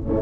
Hey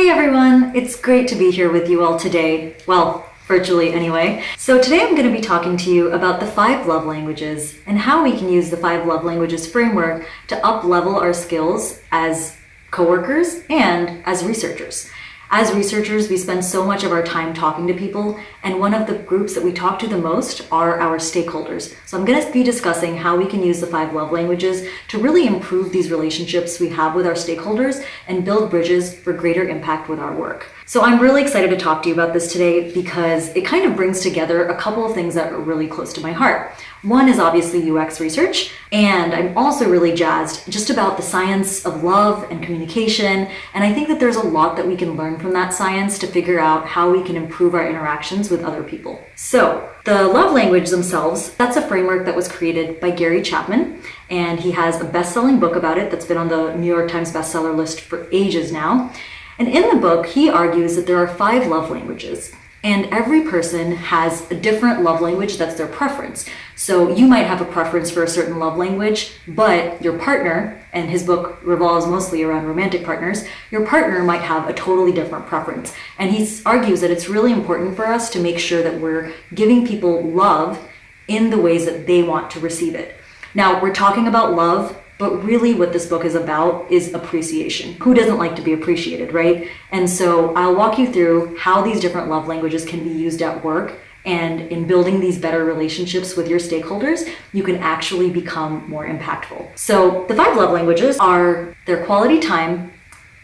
everyone, it's great to be here with you all today. Well, virtually anyway. So today I'm going to be talking to you about the 5 love languages and how we can use the 5 love languages framework to up-level our skills as coworkers and as researchers. As researchers, we spend so much of our time talking to people, and one of the groups that we talk to the most are our stakeholders. So I'm going to be discussing how we can use the 5 love languages to really improve these relationships we have with our stakeholders and build bridges for greater impact with our work. So I'm really excited to talk to you about this today because it kind of brings together a couple of things that are really close to my heart. One is obviously UX research, and I'm also really jazzed just about the science of love and communication, and I think that there's a lot that we can learn from that science to figure out how we can improve our interactions with other people. So, the love language themselves, that's a framework that was created by Gary Chapman, and he has a best-selling book about it that's been on the New York Times bestseller list for ages now. And in the book, he argues that there are 5 love languages. And every person has a different love language that's their preference. So you might have a preference for a certain love language, but your partner, and his book revolves mostly around romantic partners, your partner might have a totally different preference. And he argues that it's really important for us to make sure that we're giving people love in the ways that they want to receive it. Now, we're talking about love, but really what this book is about is appreciation. Who doesn't like to be appreciated, right? And so I'll walk you through how these different love languages can be used at work, and in building these better relationships with your stakeholders, you can actually become more impactful. So the 5 love languages are their quality time,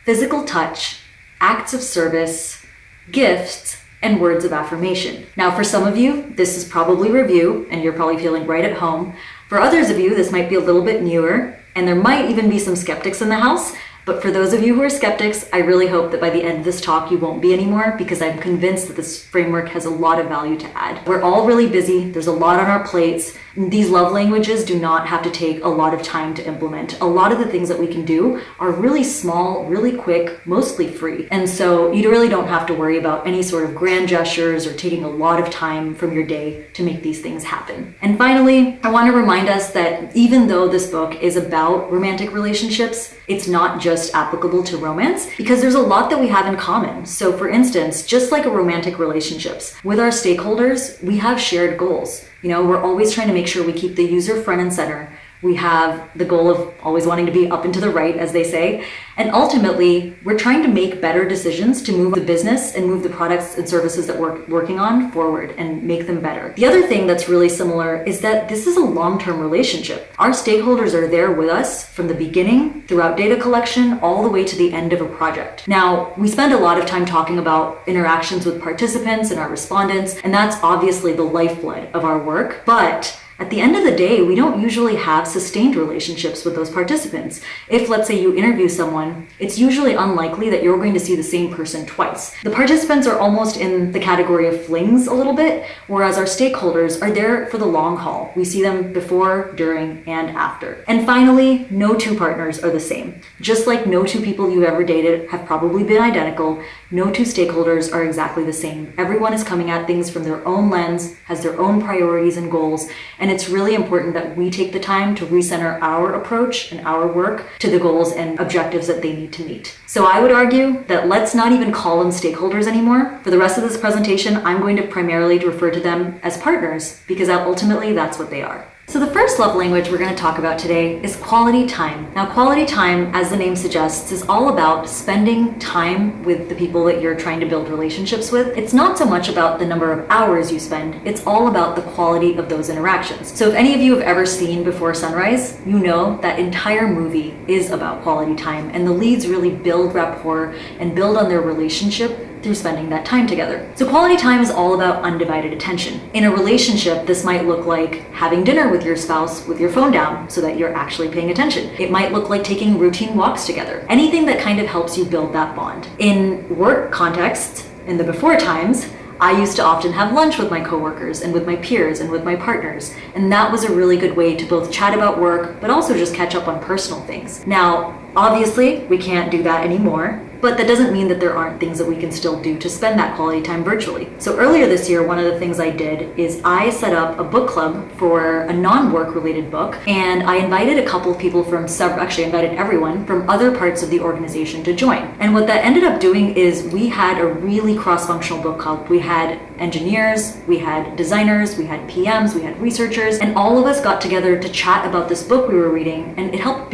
physical touch, acts of service, gifts, and words of affirmation. Now, for some of you, this is probably review, and you're probably feeling right at home. For others of you, this might be a little bit newer, and there might even be some skeptics in the house. But for those of you who are skeptics, I really hope that by the end of this talk, you won't be anymore, because I'm convinced that this framework has a lot of value to add. We're all really busy. There's a lot on our plates. These love languages do not have to take a lot of time to implement. A lot of the things that we can do are really small, really quick, mostly free. And so you really don't have to worry about any sort of grand gestures or taking a lot of time from your day to make these things happen. And finally, I want to remind us that even though this book is about romantic relationships, it's not just applicable to romance, because there's a lot that we have in common. So for instance, just like a romantic relationships, with our stakeholders, we have shared goals. We're always trying to make sure we keep the user front and center. We have the goal of always wanting to be up and to the right, as they say. And ultimately, we're trying to make better decisions to move the business and move the products and services that we're working on forward and make them better. The other thing that's really similar is that this is a long-term relationship. Our stakeholders are there with us from the beginning, throughout data collection, all the way to the end of a project. Now, we spend a lot of time talking about interactions with participants and our respondents, and that's obviously the lifeblood of our work, but at the end of the day, we don't usually have sustained relationships with those participants. If, let's say, you interview someone, it's usually unlikely that you're going to see the same person twice. The participants are almost in the category of flings a little bit, whereas our stakeholders are there for the long haul. We see them before, during, and after. And finally, no 2 partners are the same. Just like no 2 people you've ever dated have probably been identical, no 2 stakeholders are exactly the same. Everyone is coming at things from their own lens, has their own priorities and goals, and it's really important that we take the time to recenter our approach and our work to the goals and objectives that they need to meet. So I would argue that let's not even call them stakeholders anymore. For the rest of this presentation, I'm going to primarily refer to them as partners, because ultimately that's what they are. So the first love language we're going to talk about today is quality time. Now, quality time, as the name suggests, is all about spending time with the people that you're trying to build relationships with. It's not so much about the number of hours you spend, it's all about the quality of those interactions. So if any of you have ever seen Before Sunrise, you know that entire movie is about quality time, and the leads really build rapport and build on their relationship through spending that time together. So quality time is all about undivided attention. In a relationship, this might look like having dinner with your spouse with your phone down so that you're actually paying attention. It might look like taking routine walks together. Anything that kind of helps you build that bond. In work contexts, in the before times, I used to often have lunch with my coworkers and with my peers and with my partners, and that was a really good way to both chat about work, but also just catch up on personal things. Now, obviously, we can't do that anymore, but that doesn't mean that there aren't things that we can still do to spend that quality time virtually. So earlier this year, one of the things I did is I set up a book club for a non-work related book, and I invited a couple of people from actually invited everyone from other parts of the organization to join. And what that ended up doing is we had a really cross-functional book club. We had engineers, we had designers, we had PMs, we had researchers, and all of us got together to chat about this book we were reading, and it helped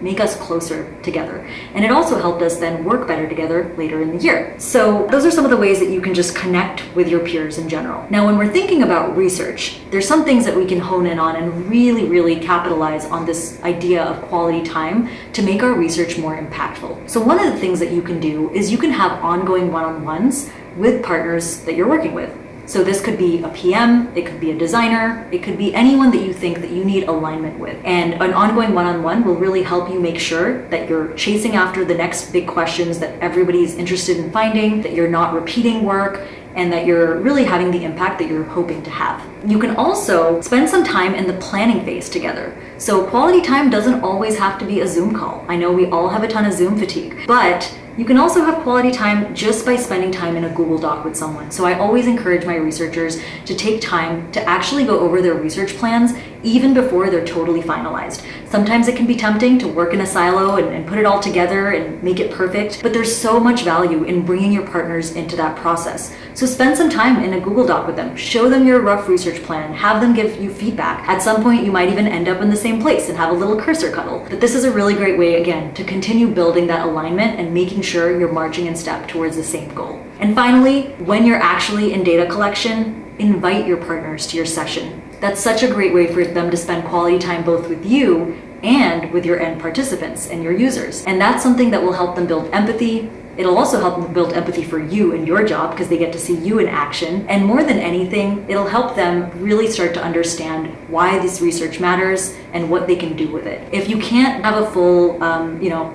make us closer together. And it also helped us then work better together later in the year. So those are some of the ways that you can just connect with your peers in general. Now, when we're thinking about research, there's some things that we can hone in on and really, really capitalize on this idea of quality time to make our research more impactful. So one of the things that you can do is you can have ongoing one-on-ones with partners that you're working with. So this could be a PM, it could be a designer, it could be anyone that you think that you need alignment with. And an ongoing one-on-one will really help you make sure that you're chasing after the next big questions that everybody's interested in finding, that you're not repeating work, and that you're really having the impact that you're hoping to have. You can also spend some time in the planning phase together. So quality time doesn't always have to be a Zoom call. I know we all have a ton of Zoom fatigue, but you can also have quality time just by spending time in a Google Doc with someone. So I always encourage my researchers to take time to actually go over their research plans even before they're totally finalized. Sometimes it can be tempting to work in a silo and put it all together and make it perfect, but there's so much value in bringing your partners into that process. So spend some time in a Google Doc with them, show them your rough research plan, have them give you feedback. At some point, you might even end up in the same place and have a little cursor cuddle. But this is a really great way, again, to continue building that alignment and making sure you're marching in step towards the same goal. And finally, when you're actually in data collection, invite your partners to your session. That's such a great way for them to spend quality time both with you and with your end participants and your users. And that's something that will help them build empathy. It'll also help them build empathy for you and your job because they get to see you in action. And more than anything, it'll help them really start to understand why this research matters and what they can do with it. If you can't have a full,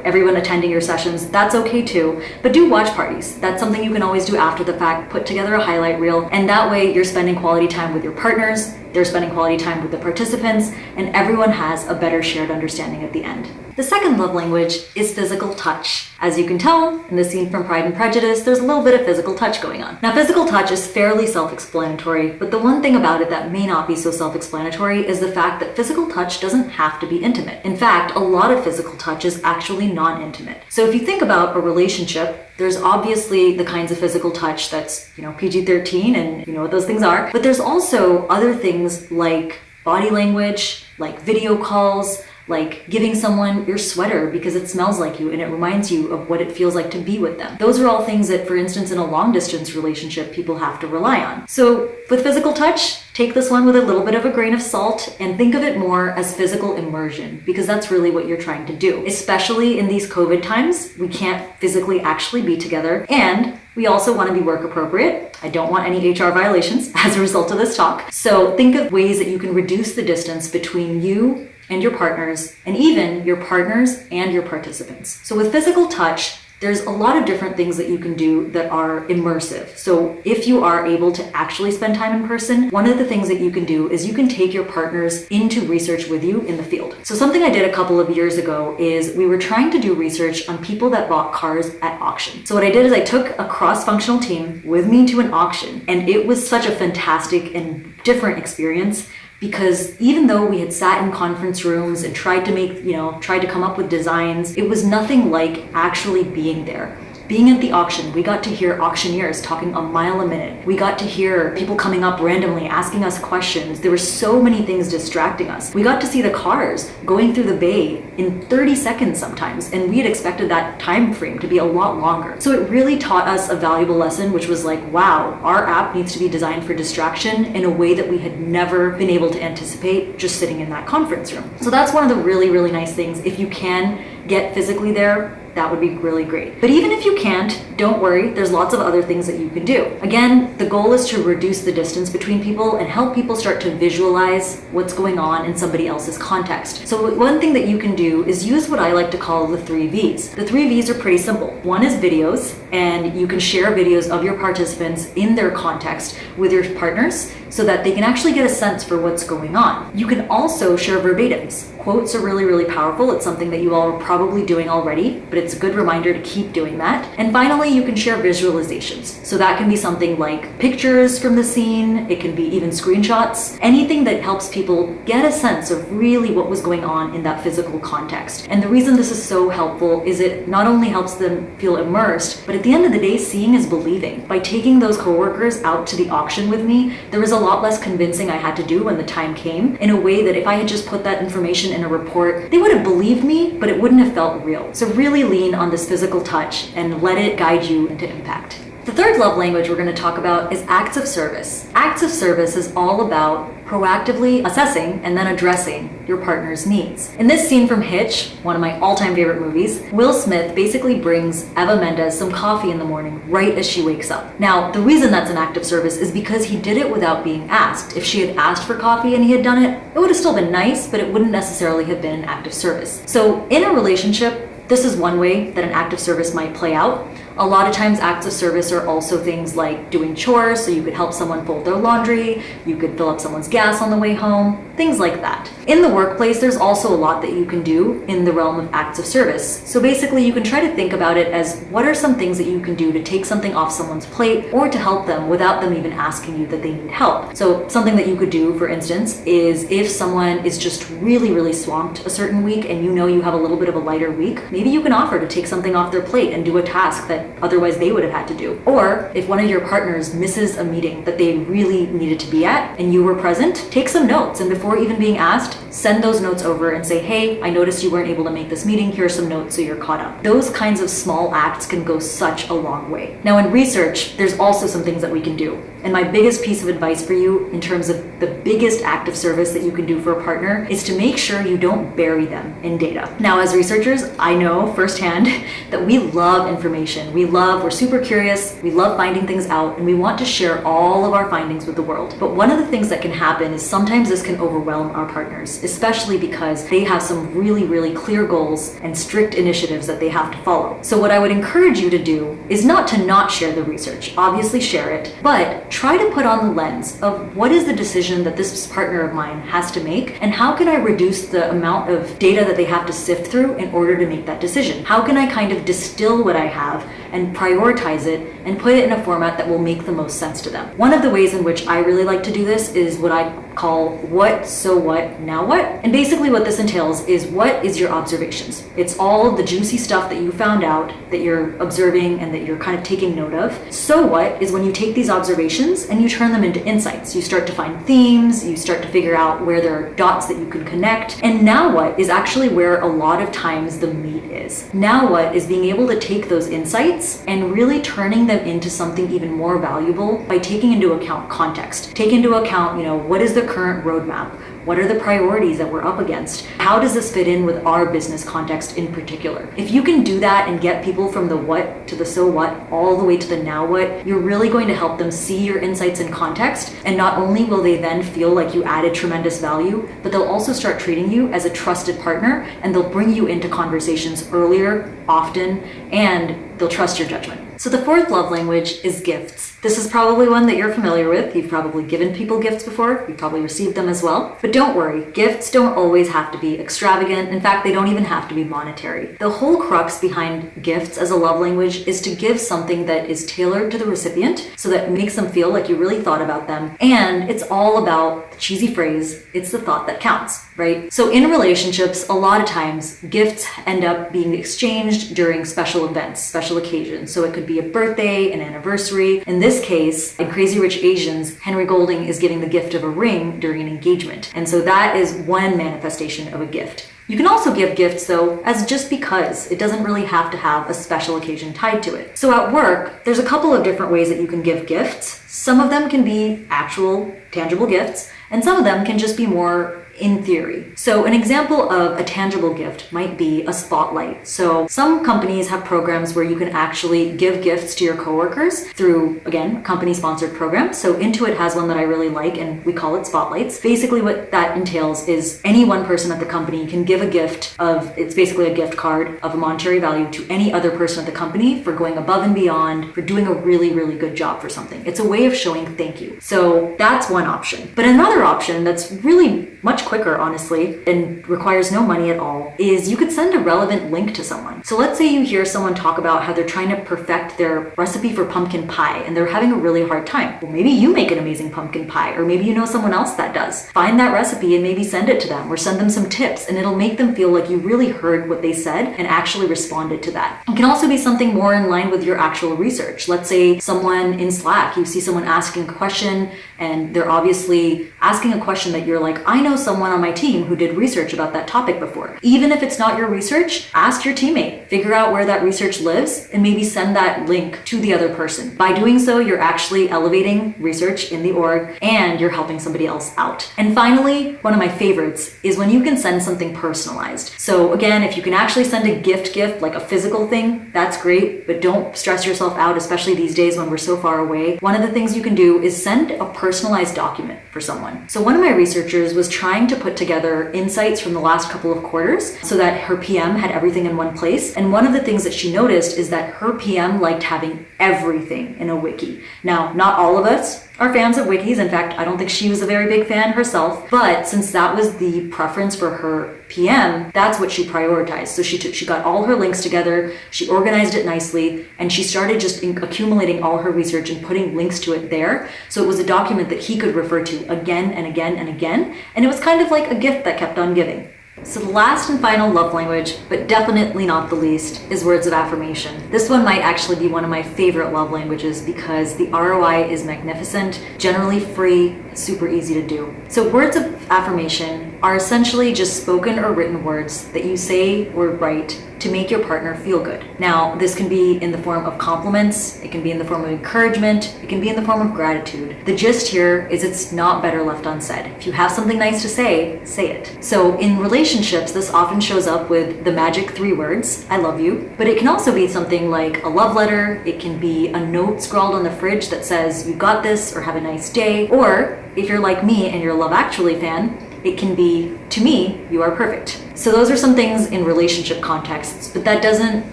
everyone attending your sessions, that's okay too. But do watch parties. That's something you can always do after the fact. Put together a highlight reel, and that way you're spending quality time with your partners, they're spending quality time with the participants, and everyone has a better shared understanding at the end. The second love language is physical touch. As you can tell in the scene from Pride and Prejudice, there's a little bit of physical touch going on. Now, physical touch is fairly self-explanatory, but the one thing about it that may not be so self-explanatory is the fact that physical touch doesn't have to be intimate. In fact, a lot of physical touch is actually non-intimate. So if you think about a relationship, there's obviously the kinds of physical touch that's, PG-13, and you know what those things are, but there's also other things like body language, like video calls, like giving someone your sweater because it smells like you and it reminds you of what it feels like to be with them. Those are all things that, for instance, in a long distance relationship, people have to rely on. So with physical touch, take this one with a little bit of a grain of salt and think of it more as physical immersion, because that's really what you're trying to do. Especially in these COVID times, we can't physically actually be together, and we also want to be work appropriate. I don't want any HR violations as a result of this talk. So think of ways that you can reduce the distance between you and your partners, and even your partners and your participants. So with physical touch, there's a lot of different things that you can do that are immersive. So if you are able to actually spend time in person, one of the things that you can do is you can take your partners into research with you in the field. So something I did a couple of years ago is we were trying to do research on people that bought cars at auction. So what I did is I took a cross-functional team with me to an auction, and it was such a fantastic and different experience, because even though we had sat in conference rooms and tried to come up with designs, it was nothing like actually being there. Being at the auction, we got to hear auctioneers talking a mile a minute. We got to hear people coming up randomly, asking us questions. There were so many things distracting us. We got to see the cars going through the bay in 30 seconds sometimes, and we had expected that time frame to be a lot longer. So it really taught us a valuable lesson, which was like, wow, our app needs to be designed for distraction in a way that we had never been able to anticipate just sitting in that conference room. So that's one of the really, really nice things. If you can get physically there, that would be really great. But even if you can't, don't worry, there's lots of other things that you can do. Again, the goal is to reduce the distance between people and help people start to visualize what's going on in somebody else's context. So one thing that you can do is use what I like to call the 3 V's. The 3 V's are pretty simple. One is videos, and you can share videos of your participants in their context with your partners so that they can actually get a sense for what's going on. You can also share verbatims. Quotes are really, really powerful. It's something that you all are probably doing already, but it's a good reminder to keep doing that. And finally, you can share visualizations. So that can be something like pictures from the scene. It can be even screenshots, anything that helps people get a sense of really what was going on in that physical context. And the reason this is so helpful is it not only helps them feel immersed, but at the end of the day, seeing is believing. By taking those coworkers out to the auction with me, there was a lot less convincing I had to do when the time came, in a way that if I had just put that information in a report, they would have believed me, but it wouldn't have felt real. So really lean on this physical touch and let it guide you into impact. The third love language we're going to talk about is acts of service. Acts of service is all about proactively assessing and then addressing your partner's needs. In this scene from Hitch, one of my all-time favorite movies, Will Smith basically brings Eva Mendes some coffee in the morning right as she wakes up. Now, the reason that's an act of service is because he did it without being asked. If she had asked for coffee and he had done it, it would have still been nice, but it wouldn't necessarily have been an act of service. So in a relationship, this is one way that an act of service might play out. A lot of times acts of service are also things like doing chores, so you could help someone fold their laundry, you could fill up someone's gas on the way home, things like that. In the workplace, there's also a lot that you can do in the realm of acts of service. So basically, you can try to think about it as what are some things that you can do to take something off someone's plate or to help them without them even asking you that they need help. So something that you could do, for instance, is if someone is just really, really swamped a certain week and you know you have a little bit of a lighter week, maybe you can offer to take something off their plate and do a task that otherwise they would have had to do. Or if one of your partners misses a meeting that they really needed to be at and you were present, take some notes, and before even being asked, send those notes over and say, hey, I noticed you weren't able to make this meeting, here's some notes so you're caught up. Those kinds of small acts can go such a long way. Now in research, there's also some things that we can do. And my biggest piece of advice for you in terms of the biggest act of service that you can do for a partner is to make sure you don't bury them in data. Now, as researchers, I know firsthand that we love information. We're super curious, we love finding things out, and we want to share all of our findings with the world. But one of the things that can happen is sometimes this can overwhelm our partners, especially because they have some really, really clear goals and strict initiatives that they have to follow. So what I would encourage you to do is not to not share the research, obviously share it, but try to put on the lens of what is the decision that this partner of mine has to make, and how can I reduce the amount of data that they have to sift through in order to make that decision? How can I kind of distill what I have and prioritize it and put it in a format that will make the most sense to them? One of the ways in which I really like to do this is what I call what, so what, now what? And basically what this entails is what is your observations? It's all the juicy stuff that you found out that you're observing and that you're kind of taking note of. So what is when you take these observations and you turn them into insights. You start to find themes, you start to figure out where there are dots that you can connect. And now what is actually where a lot of times the meat is. Now what is being able to take those insights and really turning them into something even more valuable by taking into account context. Take into account, what is the current roadmap? What are the priorities that we're up against? How does this fit in with our business context in particular? If you can do that and get people from the what to the so what, all the way to the now what, you're really going to help them see your insights in context. And not only will they then feel like you added tremendous value, but they'll also start treating you as a trusted partner, and they'll bring you into conversations earlier, often, and they'll trust your judgment. So the fourth love language is gifts. This is probably one that you're familiar with. You've probably given people gifts before. You've probably received them as well. But don't worry, gifts don't always have to be extravagant. In fact, they don't even have to be monetary. The whole crux behind gifts as a love language is to give something that is tailored to the recipient so that it makes them feel like you really thought about them. And it's all about the cheesy phrase, it's the thought that counts, right? So in relationships, a lot of times gifts end up being exchanged during special events, special occasions. So it could be a birthday, an anniversary. In this case, in Crazy Rich Asians, Henry Golding is giving the gift of a ring during an engagement. And so that is one manifestation of a gift. You can also give gifts though as just because. It doesn't really have to have a special occasion tied to it. So at work, there's a couple of different ways that you can give gifts. Some of them can be actual tangible gifts, and some of them can just be more in theory. So an example of a tangible gift might be a spotlight. So some companies have programs where you can actually give gifts to your coworkers through, again, company-sponsored programs. So Intuit has one that I really like, and we call it Spotlights. Basically what that entails is any one person at the company can give a gift of, it's basically a gift card of a monetary value to any other person at the company for going above and beyond, for doing a really, really good job for something. It's a way of showing thank you. So that's one option. But another option that's really much quicker, honestly, and requires no money at all, is you could send a relevant link to someone. So let's say you hear someone talk about how they're trying to perfect their recipe for pumpkin pie and they're having a really hard time. Well, maybe you make an amazing pumpkin pie, or maybe you know someone else that does. Find that recipe and maybe send it to them, or send them some tips, and it'll make them feel like you really heard what they said and actually responded to that. It can also be something more in line with your actual research. Let's say someone in Slack, you see someone asking a question and they're obviously asking a question that you're like, I know someone on my team who did research about that topic before. Even if it's not your research, ask your teammate, figure out where that research lives, and maybe send that link to the other person. By doing so, you're actually elevating research in the org and you're helping somebody else out. And finally, one of my favorites is when you can send something personalized. So again, if you can actually send a gift, like a physical thing, that's great, but don't stress yourself out, especially these days when we're so far away. One of the things you can do is send a personalized document for someone. So one of my researchers was trying to put together insights from the last couple of quarters so that her PM had everything in one place. And one of the things that she noticed is that her PM liked having everything in a wiki. Now, not all of us are fans of wikis. In fact, I don't think she was a very big fan herself, but since that was the preference for her PM, that's what she prioritized. So she got all her links together, she organized it nicely, and she started just accumulating all her research and putting links to it there. So it was a document that he could refer to again and again and again, and it was kind of like a gift that kept on giving. So the last and final love language, but definitely not the least, is words of affirmation. This one might actually be one of my favorite love languages because the ROI is magnificent, generally free, super easy to do. So words of affirmation are essentially just spoken or written words that you say or write to make your partner feel good. Now, this can be in the form of compliments, it can be in the form of encouragement, it can be in the form of gratitude. The gist here is it's not better left unsaid. If you have something nice to say it. So in relationships, this often shows up with the magic 3 words, I love you, but it can also be something like a love letter, it can be a note scrawled on the fridge that says, you got this, or have a nice day, or if you're like me and you're a Love Actually fan, it can be, to me, you are perfect. So those are some things in relationship contexts, but that doesn't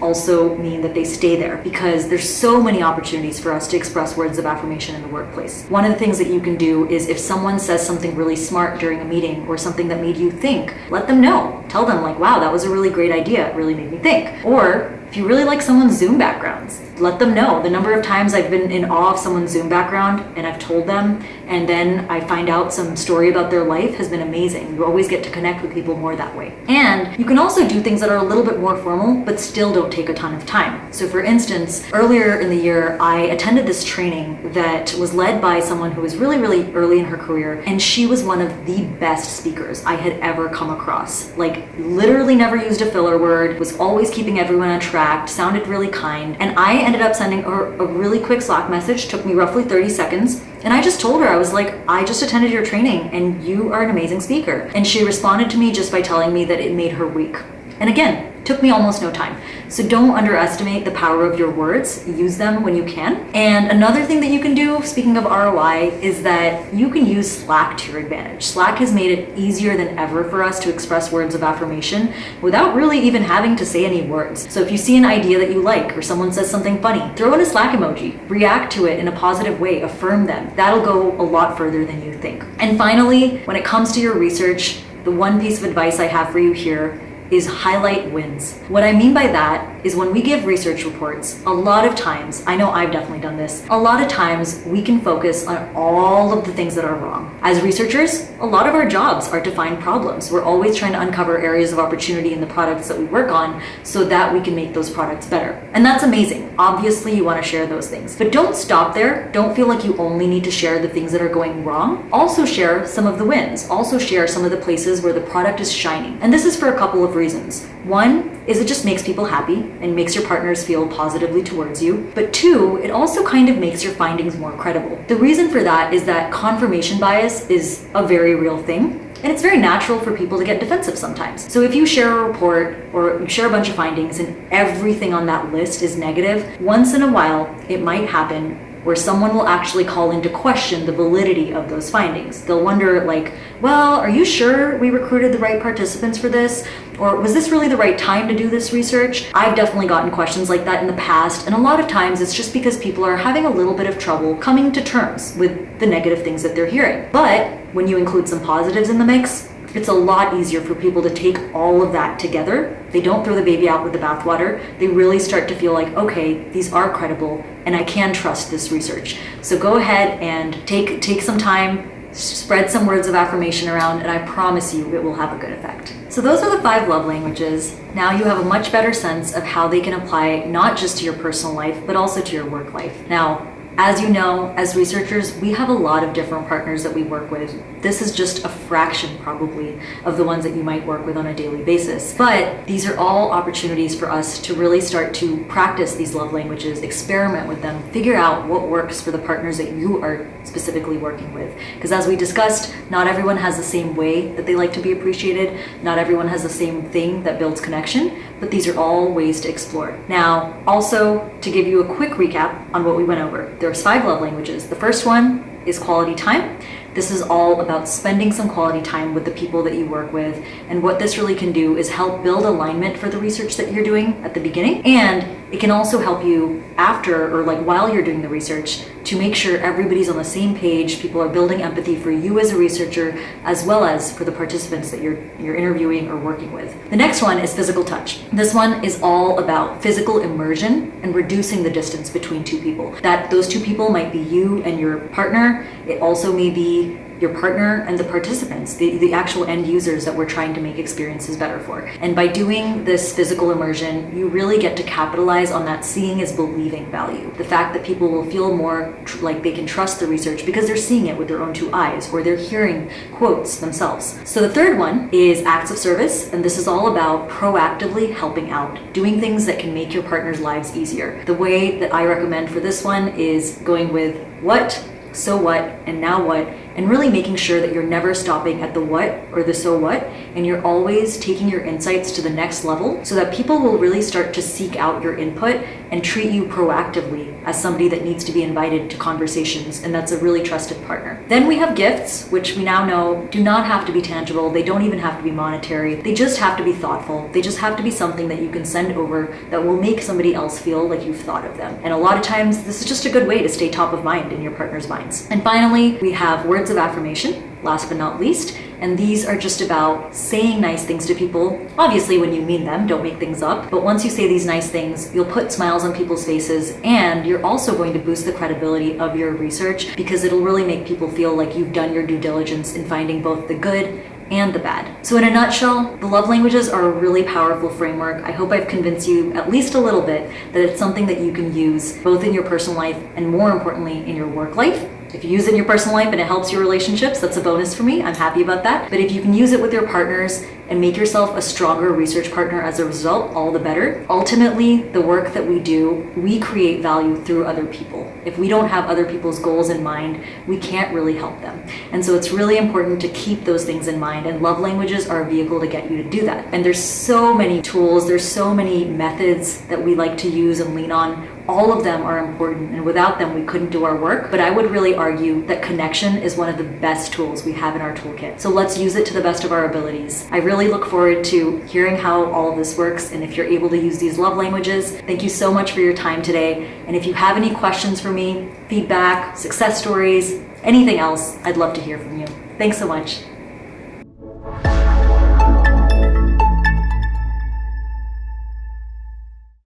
also mean that they stay there because there's so many opportunities for us to express words of affirmation in the workplace. One of the things that you can do is if someone says something really smart during a meeting or something that made you think, let them know. Tell them like, wow, that was a really great idea. It really made me think. Or if you really like someone's Zoom backgrounds, let them know. The number of times I've been in awe of someone's Zoom background and I've told them, and then I find out some story about their life has been amazing. You always get to connect with people more that way. And you can also do things that are a little bit more formal, but still don't take a ton of time. So for instance, earlier in the year, I attended this training that was led by someone who was really, really early in her career, and she was one of the best speakers I had ever come across. Like, literally never used a filler word, was always keeping everyone on track, sounded really kind, and I ended up sending her a really quick Slack message, took me roughly 30 seconds, and I just told her, I was like, I just attended your training and you are an amazing speaker. And she responded to me just by telling me that it made her week. And again, took me almost no time. So don't underestimate the power of your words. Use them when you can. And another thing that you can do, speaking of ROI, is that you can use Slack to your advantage. Slack has made it easier than ever for us to express words of affirmation without really even having to say any words. So if you see an idea that you like or someone says something funny, throw in a Slack emoji, react to it in a positive way, affirm them. That'll go a lot further than you think. And finally, when it comes to your research, the one piece of advice I have for you here is highlight wins. What I mean by that is when we give research reports, a lot of times, I know I've definitely done this, a lot of times we can focus on all of the things that are wrong. As researchers, a lot of our jobs are to find problems. We're always trying to uncover areas of opportunity in the products that we work on so that we can make those products better. And that's amazing. Obviously, you want to share those things. But don't stop there. Don't feel like you only need to share the things that are going wrong. Also share some of the wins. Also share some of the places where the product is shining. And this is for a couple of reasons. One is it just makes people happy and makes your partners feel positively towards you. But 2, it also kind of makes your findings more credible. The reason for that is that confirmation bias is a very real thing. And it's very natural for people to get defensive sometimes. So if you share a report or you share a bunch of findings and everything on that list is negative, once in a while it might happen where someone will actually call into question the validity of those findings. They'll wonder like, well, are you sure we recruited the right participants for this? Or was this really the right time to do this research? I've definitely gotten questions like that in the past, and a lot of times it's just because people are having a little bit of trouble coming to terms with the negative things that they're hearing. But when you include some positives in the mix, it's a lot easier for people to take all of that together. They don't throw the baby out with the bathwater. They really start to feel like, okay, these are credible and I can trust this research. So go ahead and take some time, spread some words of affirmation around, and I promise you it will have a good effect. So those are the 5 love languages. Now you have a much better sense of how they can apply not just to your personal life, but also to your work life. Now, as you know, as researchers, we have a lot of different partners that we work with. This is just a fraction, probably, of the ones that you might work with on a daily basis. But these are all opportunities for us to really start to practice these love languages, experiment with them, figure out what works for the partners that you are specifically working with. Because as we discussed, not everyone has the same way that they like to be appreciated. Not everyone has the same thing that builds connection, but these are all ways to explore. Now, also, to give you a quick recap on what we went over, there's 5 love languages. The first one is quality time. This is all about spending some quality time with the people that you work with. And what this really can do is help build alignment for the research that you're doing at the beginning. And it can also help you after or like while you're doing the research to make sure everybody's on the same page. People are building empathy for you as a researcher as well as for the participants that you're interviewing or working with. The next one is physical touch. This one is all about physical immersion and reducing the distance between two people. That those two people might be you and your partner. It also may be your partner and the participants, the actual end users that we're trying to make experiences better for. And by doing this physical immersion, you really get to capitalize on that seeing is believing value. The fact that people will feel more like they can trust the research because they're seeing it with their own 2 eyes or they're hearing quotes themselves. So the third one is acts of service, and this is all about proactively helping out, doing things that can make your partner's lives easier. The way that I recommend for this one is going with what, so what, and now what, and really making sure that you're never stopping at the what or the so what, and you're always taking your insights to the next level so that people will really start to seek out your input and treat you proactively as somebody that needs to be invited to conversations, and that's a really trusted partner. Then we have gifts, which we now know do not have to be tangible. They don't even have to be monetary. They just have to be thoughtful. They just have to be something that you can send over that will make somebody else feel like you've thought of them. And a lot of times, this is just a good way to stay top of mind in your partner's minds. And finally, we have words of affirmation, last but not least, and these are just about saying nice things to people. Obviously, when you mean them, don't make things up, but once you say these nice things, you'll put smiles on people's faces, and you're also going to boost the credibility of your research because it'll really make people feel like you've done your due diligence in finding both the good and the bad. So in a nutshell, the love languages are a really powerful framework. I hope I've convinced you at least a little bit that it's something that you can use both in your personal life and more importantly in your work life. If you use it in your personal life and it helps your relationships, that's a bonus for me. I'm happy about that. But if you can use it with your partners and make yourself a stronger research partner as a result, all the better. Ultimately, the work that we do, we create value through other people. If we don't have other people's goals in mind, we can't really help them. And so it's really important to keep those things in mind, and love languages are a vehicle to get you to do that. And there's so many tools, there's so many methods that we like to use and lean on. All of them are important, and without them, we couldn't do our work. But I would really argue that connection is one of the best tools we have in our toolkit. So let's use it to the best of our abilities. I really look forward to hearing how all of this works, and if you're able to use these love languages. Thank you so much for your time today. And if you have any questions for me, feedback, success stories, anything else, I'd love to hear from you. Thanks so much.